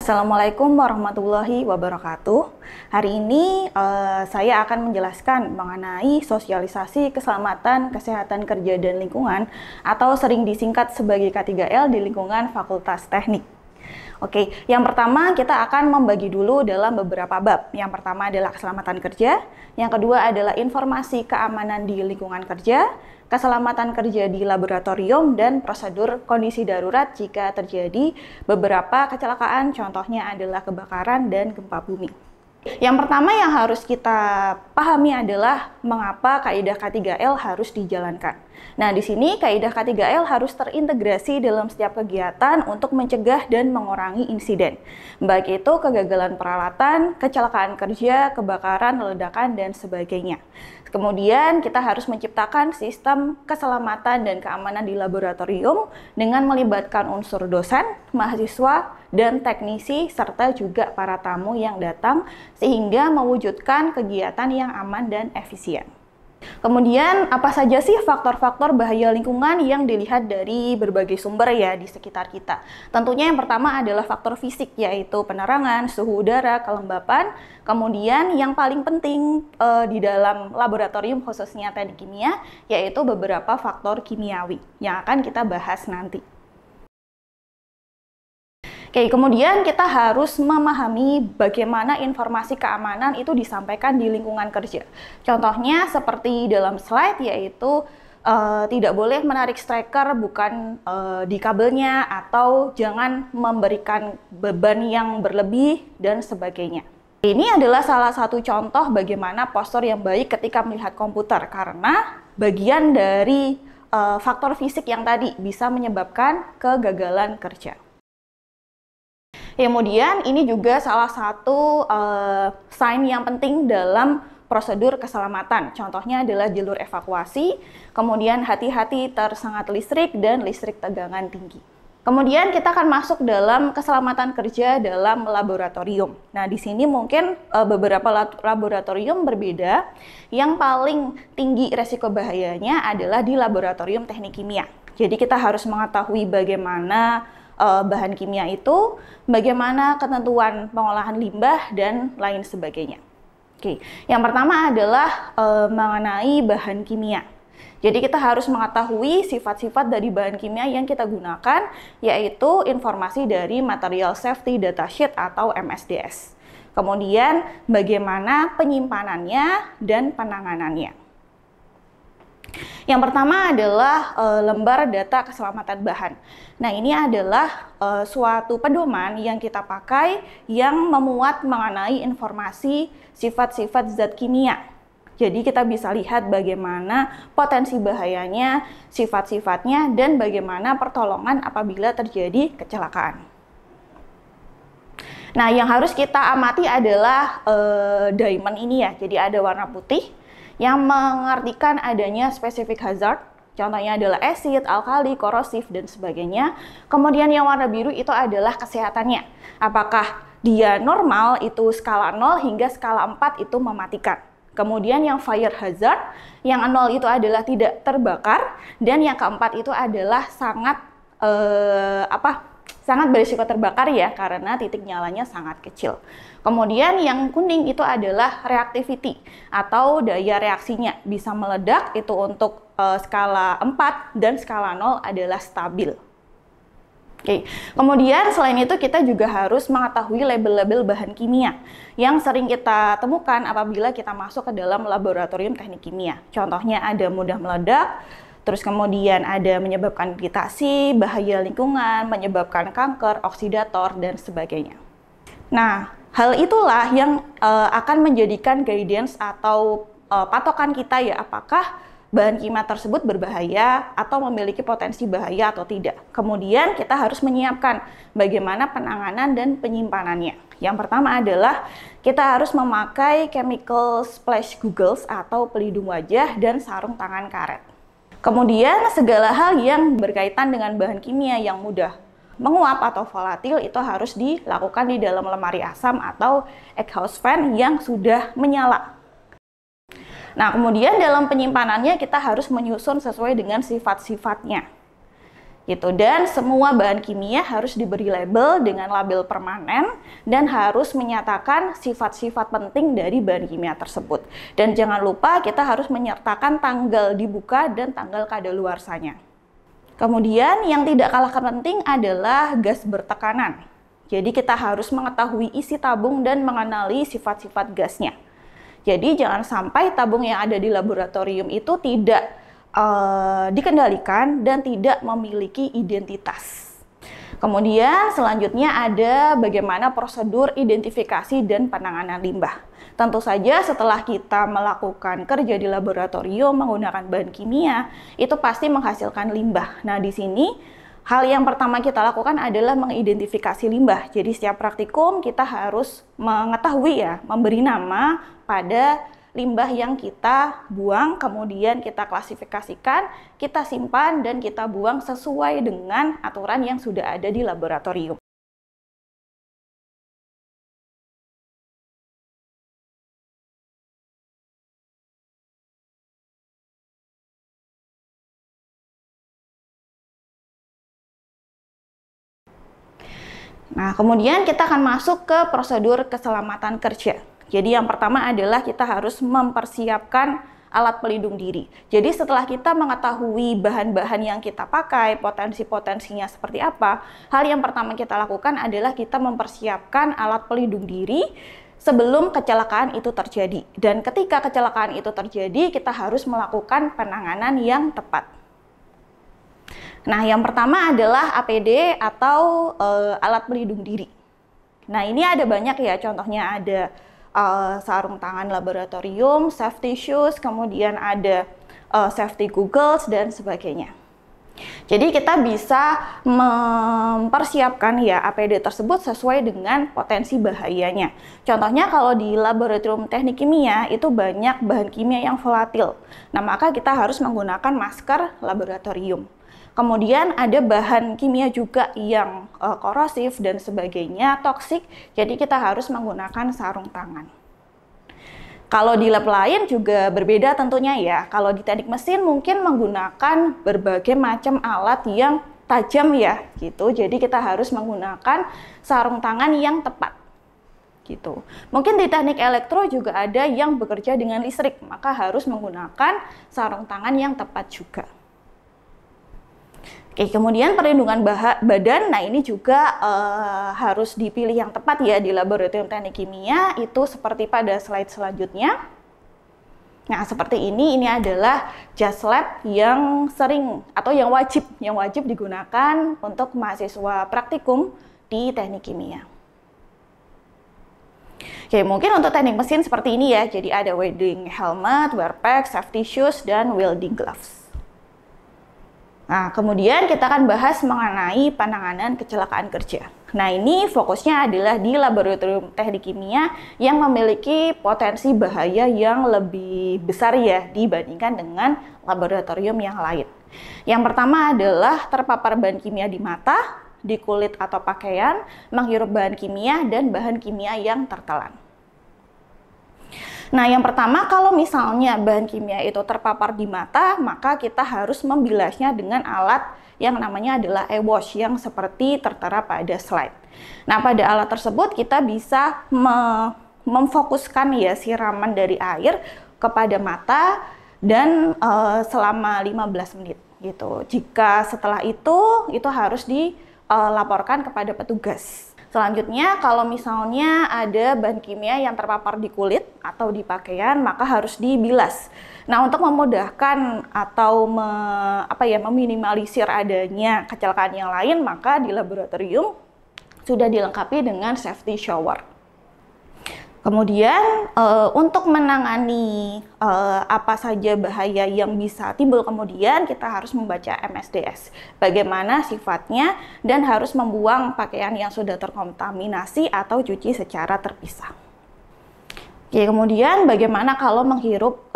Assalamualaikum warahmatullahi wabarakatuh. Hari ini saya akan menjelaskan mengenai sosialisasi keselamatan, kesehatan kerja dan lingkungan atau sering disingkat sebagai K3L di lingkungan Fakultas Teknik. Oke, yang pertama kita akan membagi dulu dalam beberapa bab. Yang pertama adalah keselamatan kerja, yang kedua adalah informasi keamanan di lingkungan kerja, keselamatan kerja di laboratorium, dan prosedur kondisi darurat jika terjadi beberapa kecelakaan, contohnya adalah kebakaran dan gempa bumi. Yang pertama yang harus kita pahami adalah mengapa kaidah K3L harus dijalankan. Nah, di sini kaidah K3L harus terintegrasi dalam setiap kegiatan untuk mencegah dan mengurangi insiden, baik itu kegagalan peralatan, kecelakaan kerja, kebakaran, ledakan, dan sebagainya. Kemudian kita harus menciptakan sistem keselamatan dan keamanan di laboratorium dengan melibatkan unsur dosen, mahasiswa, dan teknisi, serta juga para tamu yang datang, sehingga mewujudkan kegiatan yang aman dan efisien. Kemudian, apa saja sih faktor-faktor bahaya lingkungan yang dilihat dari berbagai sumber ya di sekitar kita? Tentunya yang pertama adalah faktor fisik, yaitu penerangan, suhu udara, kelembapan. Kemudian yang paling penting di dalam laboratorium khususnya teknik kimia, yaitu beberapa faktor kimiawi yang akan kita bahas nanti. Oke, kemudian kita harus memahami bagaimana informasi keamanan itu disampaikan di lingkungan kerja. Contohnya seperti dalam slide, yaitu tidak boleh menarik striker bukan di kabelnya, atau jangan memberikan beban yang berlebih, dan sebagainya. Ini adalah salah satu contoh bagaimana postur yang baik ketika melihat komputer, karena bagian dari faktor fisik yang tadi bisa menyebabkan kegagalan kerja. Kemudian ini juga salah satu sign yang penting dalam prosedur keselamatan. Contohnya adalah jalur evakuasi, kemudian hati-hati tersengat listrik, dan listrik tegangan tinggi. Kemudian kita akan masuk dalam keselamatan kerja dalam laboratorium. Nah, di sini mungkin beberapa laboratorium berbeda. Yang paling tinggi resiko bahayanya adalah di laboratorium teknik kimia. Jadi kita harus mengetahui bagaimana bahan kimia itu, bagaimana ketentuan pengolahan limbah, dan lain sebagainya. Oke, yang pertama adalah mengenai bahan kimia. Jadi kita harus mengetahui sifat-sifat dari bahan kimia yang kita gunakan, yaitu informasi dari Material Safety Data Sheet atau MSDS. Kemudian bagaimana penyimpanannya dan penanganannya. Yang pertama adalah lembar data keselamatan bahan. Nah, ini adalah suatu pedoman yang kita pakai yang memuat mengenai informasi sifat-sifat zat kimia. Jadi kita bisa lihat bagaimana potensi bahayanya, sifat-sifatnya, dan bagaimana pertolongan apabila terjadi kecelakaan. Nah, yang harus kita amati adalah diamond ini ya. Jadi ada warna putih yang mengartikan adanya specific hazard, contohnya adalah asid, alkali, korosif, dan sebagainya. Kemudian yang warna biru itu adalah kesehatannya. Apakah dia normal, itu skala 0 hingga skala 4 itu mematikan. Kemudian yang fire hazard, yang 0 itu adalah tidak terbakar, dan yang keempat itu adalah sangat sangat berisiko terbakar ya, karena titik nyalanya sangat kecil. Kemudian yang kuning itu adalah reactivity atau daya reaksinya, bisa meledak, itu untuk skala 4, dan skala 0 adalah stabil. Oke. Kemudian selain itu kita juga harus mengetahui label-label bahan kimia yang sering kita temukan apabila kita masuk ke dalam laboratorium teknik kimia. Contohnya ada mudah meledak, terus kemudian ada menyebabkan iritasi, bahaya lingkungan, menyebabkan kanker, oksidator, dan sebagainya. Nah, hal itulah yang akan menjadikan guidance atau patokan kita ya, apakah bahan kimia tersebut berbahaya atau memiliki potensi bahaya atau tidak. Kemudian kita harus menyiapkan bagaimana penanganan dan penyimpanannya. Yang pertama adalah kita harus memakai chemical splash goggles atau pelindung wajah dan sarung tangan karet. Kemudian segala hal yang berkaitan dengan bahan kimia yang mudah menguap atau volatil itu harus dilakukan di dalam lemari asam atau exhaust fan yang sudah menyala. Nah, kemudian dalam penyimpanannya kita harus menyusun sesuai dengan sifat-sifatnya. gitu. Dan semua bahan kimia harus diberi label dengan label permanen dan harus menyatakan sifat-sifat penting dari bahan kimia tersebut. Dan jangan lupa kita harus menyertakan tanggal dibuka dan tanggal kadaluarsanya. Kemudian yang tidak kalah penting adalah gas bertekanan. Jadi kita harus mengetahui isi tabung dan mengenali sifat-sifat gasnya. Jadi jangan sampai tabung yang ada di laboratorium itu tidak dikendalikan dan tidak memiliki identitas. Kemudian selanjutnya ada bagaimana prosedur identifikasi dan penanganan limbah. Tentu saja setelah kita melakukan kerja di laboratorium menggunakan bahan kimia, itu pasti menghasilkan limbah. Nah, di sini hal yang pertama kita lakukan adalah mengidentifikasi limbah. Jadi setiap praktikum kita harus mengetahui memberi nama pada limbah yang kita buang, kemudian kita klasifikasikan, kita simpan, dan kita buang sesuai dengan aturan yang sudah ada di laboratorium. Nah, kemudian kita akan masuk ke prosedur keselamatan kerja. Jadi yang pertama adalah kita harus mempersiapkan alat pelindung diri. Jadi setelah kita mengetahui bahan-bahan yang kita pakai, potensi-potensinya seperti apa, hal yang pertama kita lakukan adalah kita mempersiapkan alat pelindung diri sebelum kecelakaan itu terjadi. Dan ketika kecelakaan itu terjadi, kita harus melakukan penanganan yang tepat. Nah, yang pertama adalah APD atau alat pelindung diri. Nah, ini ada banyak ya, contohnya ada sarung tangan laboratorium, safety shoes, kemudian ada safety goggles, dan sebagainya. Jadi kita bisa mempersiapkan APD tersebut sesuai dengan potensi bahayanya. Contohnya kalau di laboratorium teknik kimia itu banyak bahan kimia yang volatil. Nah, maka kita harus menggunakan masker laboratorium. Kemudian ada bahan kimia juga yang korosif dan sebagainya, toksik, jadi kita harus menggunakan sarung tangan. Kalau di lab lain juga berbeda tentunya ya. Kalau di teknik mesin mungkin menggunakan berbagai macam alat yang tajam ya, gitu. Jadi kita harus menggunakan sarung tangan yang tepat, gitu. Mungkin di teknik elektro juga ada yang bekerja dengan listrik, maka harus menggunakan sarung tangan yang tepat juga. Oke, kemudian perlindungan badan, nah ini juga harus dipilih yang tepat ya di laboratorium teknik kimia, itu seperti pada slide selanjutnya. Nah, seperti ini adalah jas lab yang sering atau yang wajib digunakan untuk mahasiswa praktikum di teknik kimia. Oke, mungkin untuk teknik mesin seperti ini ya, jadi ada welding helmet, wear pack, safety shoes, dan welding gloves. Nah, kemudian kita akan bahas mengenai penanganan kecelakaan kerja. Nah, ini fokusnya adalah di laboratorium teknik kimia yang memiliki potensi bahaya yang lebih besar ya dibandingkan dengan laboratorium yang lain. Yang pertama adalah terpapar bahan kimia di mata, di kulit atau pakaian, menghirup bahan kimia, dan bahan kimia yang tertelan. Nah, yang pertama kalau misalnya bahan kimia itu terpapar di mata, maka kita harus membilasnya dengan alat yang namanya adalah e-wash yang seperti tertera pada slide. Nah, pada alat tersebut kita bisa memfokuskan siraman dari air kepada mata dan selama 15 menit gitu. Jika setelah itu harus dilaporkan kepada petugas. Selanjutnya, kalau misalnya ada bahan kimia yang terpapar di kulit atau di pakaian, maka harus dibilas. Nah, untuk memudahkan atau meminimalisir adanya kecelakaan yang lain, maka di laboratorium sudah dilengkapi dengan safety shower. Kemudian untuk menangani apa saja bahaya yang bisa timbul kemudian, kita harus membaca MSDS. Bagaimana sifatnya dan harus membuang pakaian yang sudah terkontaminasi atau cuci secara terpisah. Oke, kemudian bagaimana kalau menghirup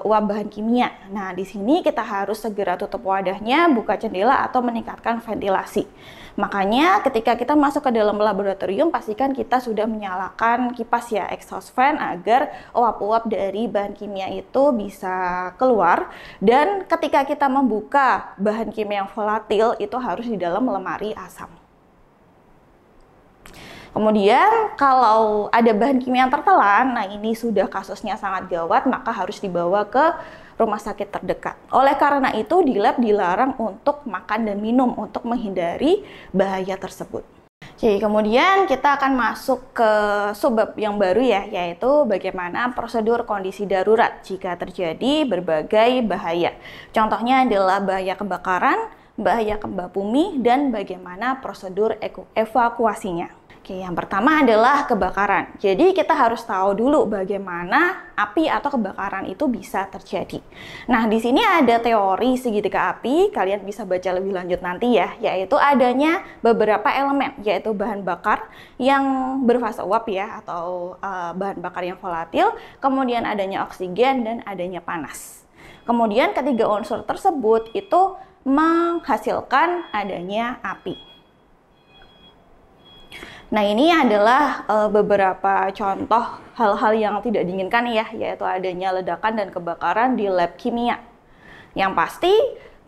uap bahan kimia? Nah, di sini kita harus segera tutup wadahnya, buka jendela atau meningkatkan ventilasi. Makanya ketika kita masuk ke dalam laboratorium, pastikan kita sudah menyalakan kipas ya, exhaust fan, agar uap-uap dari bahan kimia itu bisa keluar. Dan ketika kita membuka bahan kimia yang volatil, itu harus di dalam lemari asam. Kemudian kalau ada bahan kimia yang tertelan, nah ini sudah kasusnya sangat gawat, maka harus dibawa ke rumah sakit terdekat. Oleh karena itu di lab dilarang untuk makan dan minum untuk menghindari bahaya tersebut. Oke, kemudian kita akan masuk ke subbab yang baru ya, yaitu bagaimana prosedur kondisi darurat jika terjadi berbagai bahaya. Contohnya adalah bahaya kebakaran, bahaya gempa bumi, dan bagaimana prosedur evakuasinya. Oke, yang pertama adalah kebakaran. Jadi kita harus tahu dulu bagaimana api atau kebakaran itu bisa terjadi. Nah, di sini ada teori segitiga api, kalian bisa baca lebih lanjut nanti ya, yaitu adanya beberapa elemen, yaitu bahan bakar yang berfase uap ya, atau bahan bakar yang volatil, kemudian adanya oksigen dan adanya panas. Kemudian ketiga unsur tersebut itu menghasilkan adanya api. Nah, ini adalah beberapa contoh hal-hal yang tidak diinginkan ya, yaitu adanya ledakan dan kebakaran di lab kimia. Yang pasti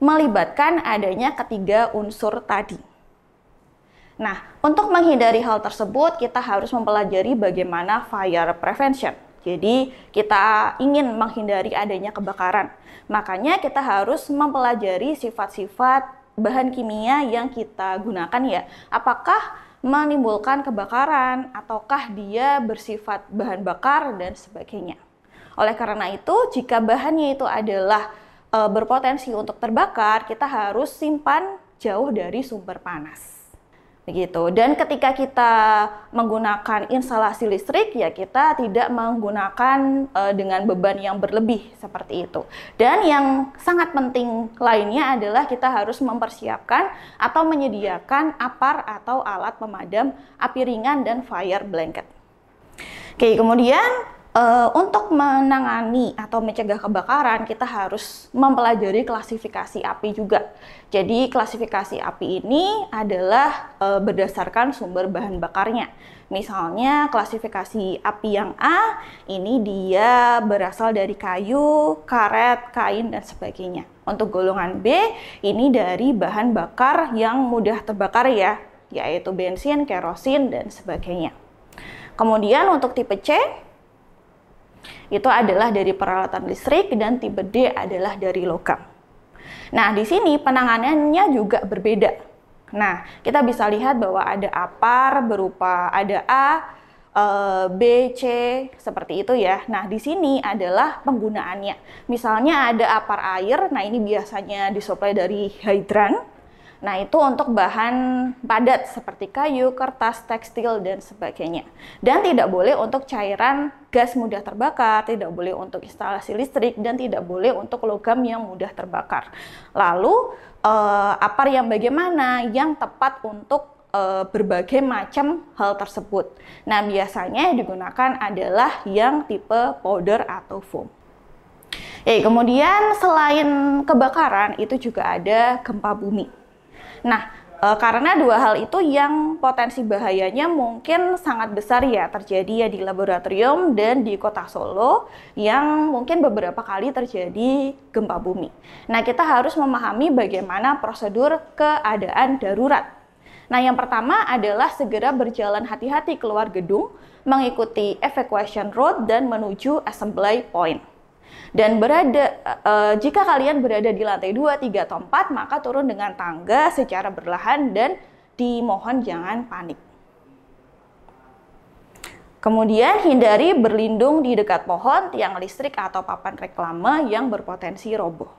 melibatkan adanya ketiga unsur tadi. Nah, untuk menghindari hal tersebut, kita harus mempelajari bagaimana fire prevention. Jadi, kita ingin menghindari adanya kebakaran. Makanya kita harus mempelajari sifat-sifat bahan kimia yang kita gunakan ya. Apakah menimbulkan kebakaran, ataukah dia bersifat bahan bakar, dan sebagainya. Oleh karena itu, jika bahannya itu adalah berpotensi untuk terbakar, kita harus simpan jauh dari sumber panas. Begitu. Dan ketika kita menggunakan instalasi listrik, ya kita tidak menggunakan dengan beban yang berlebih seperti itu. Dan yang sangat penting lainnya adalah kita harus mempersiapkan atau menyediakan APAR atau alat pemadam api ringan dan fire blanket. Oke, kemudian untuk menangani atau mencegah kebakaran, kita harus mempelajari klasifikasi api juga. Jadi klasifikasi api ini adalah berdasarkan sumber bahan bakarnya. Misalnya klasifikasi api yang A, ini dia berasal dari kayu, karet, kain, dan sebagainya. Untuk golongan B, ini dari bahan bakar yang mudah terbakar ya, yaitu bensin, kerosin, dan sebagainya. Kemudian untuk tipe C, itu adalah dari peralatan listrik, dan tipe D adalah dari logam. Nah, di sini penanganannya juga berbeda. Nah, kita bisa lihat bahwa ada APAR berupa ada A, B, C, seperti itu ya. Nah, di sini adalah penggunaannya. Misalnya ada APAR air, nah ini biasanya disuplai dari hidran. Nah, itu untuk bahan padat seperti kayu, kertas, tekstil, dan sebagainya. Dan tidak boleh untuk cairan gas mudah terbakar, tidak boleh untuk instalasi listrik, dan tidak boleh untuk logam yang mudah terbakar. Lalu, APAR yang bagaimana yang tepat untuk berbagai macam hal tersebut. Nah, biasanya yang digunakan adalah yang tipe powder atau foam. Kemudian selain kebakaran, itu juga ada gempa bumi. Nah, karena dua hal itu yang potensi bahayanya mungkin sangat besar ya, terjadi ya di laboratorium dan di kota Solo yang mungkin beberapa kali terjadi gempa bumi. Nah, kita harus memahami bagaimana prosedur keadaan darurat. Nah, yang pertama adalah segera berjalan hati-hati keluar gedung, mengikuti evacuation route dan menuju assembly point. Dan jika kalian berada di lantai 2, 3, atau 4, maka turun dengan tangga secara perlahan dan dimohon jangan panik. Kemudian hindari berlindung di dekat pohon, tiang listrik, atau papan reklame yang berpotensi roboh.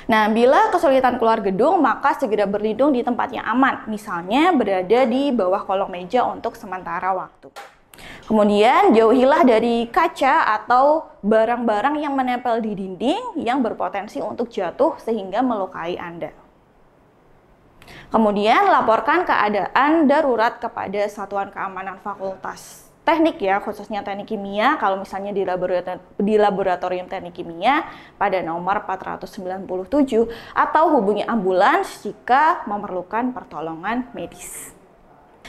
Nah, bila kesulitan keluar gedung, maka segera berlindung di tempat yang aman, misalnya berada di bawah kolong meja untuk sementara waktu. Kemudian jauhilah dari kaca atau barang-barang yang menempel di dinding yang berpotensi untuk jatuh sehingga melukai Anda. Kemudian laporkan keadaan darurat kepada Satuan Keamanan Fakultas teknik ya, khususnya teknik kimia, kalau misalnya di laboratorium teknik kimia pada nomor 497, atau hubungi ambulans jika memerlukan pertolongan medis.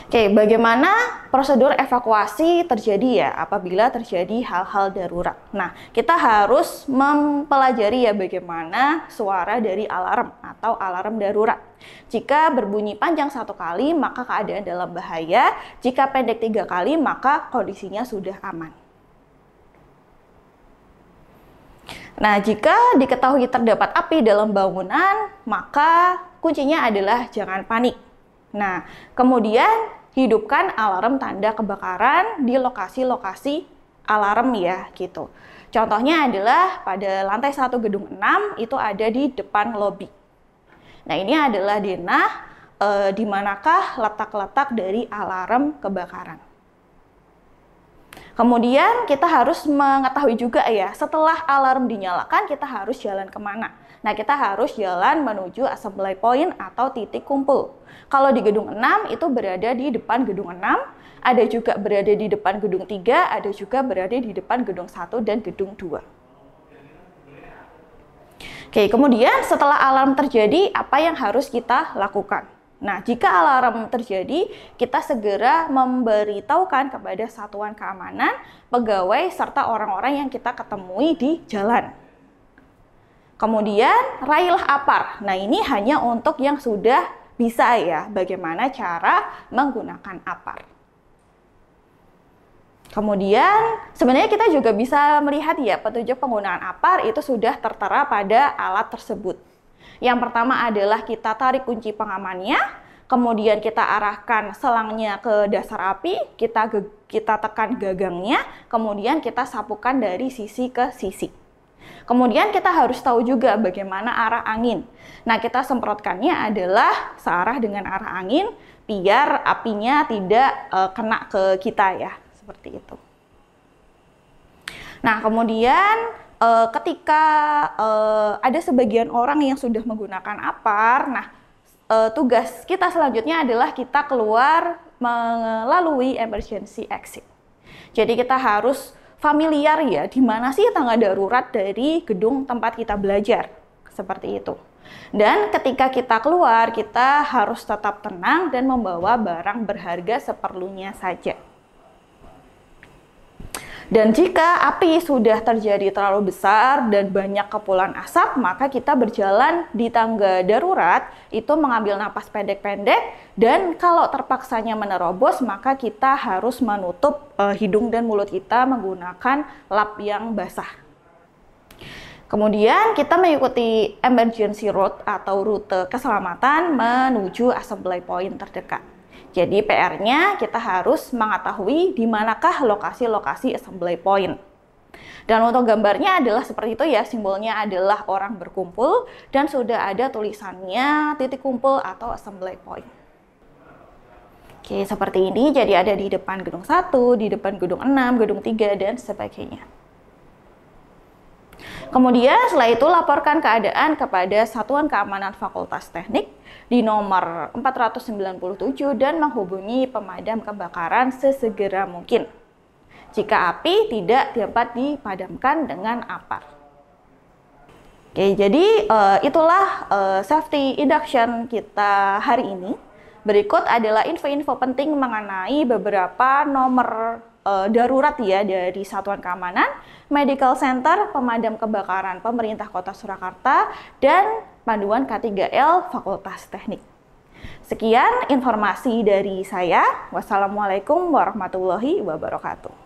Oke, bagaimana prosedur evakuasi terjadi ya apabila terjadi hal-hal darurat? Nah, kita harus mempelajari ya bagaimana suara dari alarm atau alarm darurat. Jika berbunyi panjang 1 kali, maka keadaan dalam bahaya. Jika pendek 3 kali, maka kondisinya sudah aman. Nah, jika diketahui terdapat api dalam bangunan, maka kuncinya adalah jangan panik. Nah, kemudian hidupkan alarm tanda kebakaran di lokasi-lokasi alarm ya gitu. Contohnya adalah pada lantai 1 gedung 6 itu ada di depan lobi. Nah, ini adalah denah di manakah letak-letak dari alarm kebakaran. Kemudian kita harus mengetahui juga ya, setelah alarm dinyalakan kita harus jalan kemana. Nah, kita harus jalan menuju assembly point atau titik kumpul. Kalau di gedung 6 itu berada di depan gedung 6, ada juga berada di depan gedung 3, ada juga berada di depan gedung 1 dan gedung 2. Oke, kemudian setelah alarm terjadi, apa yang harus kita lakukan? Nah, jika alarm terjadi, kita segera memberitahukan kepada satuan keamanan, pegawai, serta orang-orang yang kita ketemui di jalan. Kemudian, raihlah APAR. Nah, ini hanya untuk yang sudah bisa ya, bagaimana cara menggunakan APAR. Kemudian, sebenarnya kita juga bisa melihat ya, petunjuk penggunaan APAR itu sudah tertera pada alat tersebut. Yang pertama adalah kita tarik kunci pengamannya, kemudian kita arahkan selangnya ke dasar api, kita tekan gagangnya, kemudian kita sapukan dari sisi ke sisi. Kemudian kita harus tahu juga bagaimana arah angin. Nah, kita semprotkannya adalah searah dengan arah angin, biar apinya tidak kena ke kita ya, seperti itu. Nah, kemudian ketika ada sebagian orang yang sudah menggunakan APAR, nah tugas kita selanjutnya adalah kita keluar melalui emergency exit. Jadi kita harus familiar ya, di mana sih tangga darurat dari gedung tempat kita belajar, seperti itu. Dan ketika kita keluar, kita harus tetap tenang dan membawa barang berharga seperlunya saja. Dan jika api sudah terjadi terlalu besar dan banyak kepulan asap, maka kita berjalan di tangga darurat itu mengambil napas pendek-pendek, dan kalau terpaksanya menerobos, maka kita harus menutup hidung dan mulut kita menggunakan lap yang basah. Kemudian kita mengikuti emergency route atau rute keselamatan menuju assembly point terdekat. Jadi PR-nya kita harus mengetahui di manakah lokasi-lokasi assembly point. Dan untuk gambarnya adalah seperti itu ya, simbolnya adalah orang berkumpul dan sudah ada tulisannya titik kumpul atau assembly point. Oke, seperti ini. Jadi ada di depan gedung 1, di depan gedung 6, gedung 3 dan sebagainya. Kemudian setelah itu laporkan keadaan kepada Satuan Keamanan Fakultas Teknik di nomor 497 dan menghubungi pemadam kebakaran sesegera mungkin jika api tidak dapat dipadamkan dengan APAR. Oke, jadi itulah safety induction kita hari ini. Berikut adalah info-info penting mengenai beberapa nomor darurat ya dari Satuan Keamanan, Medical Center, Pemadam Kebakaran Pemerintah Kota Surakarta, dan Panduan K3L Fakultas Teknik. Sekian informasi dari saya. Wassalamualaikum warahmatullahi wabarakatuh.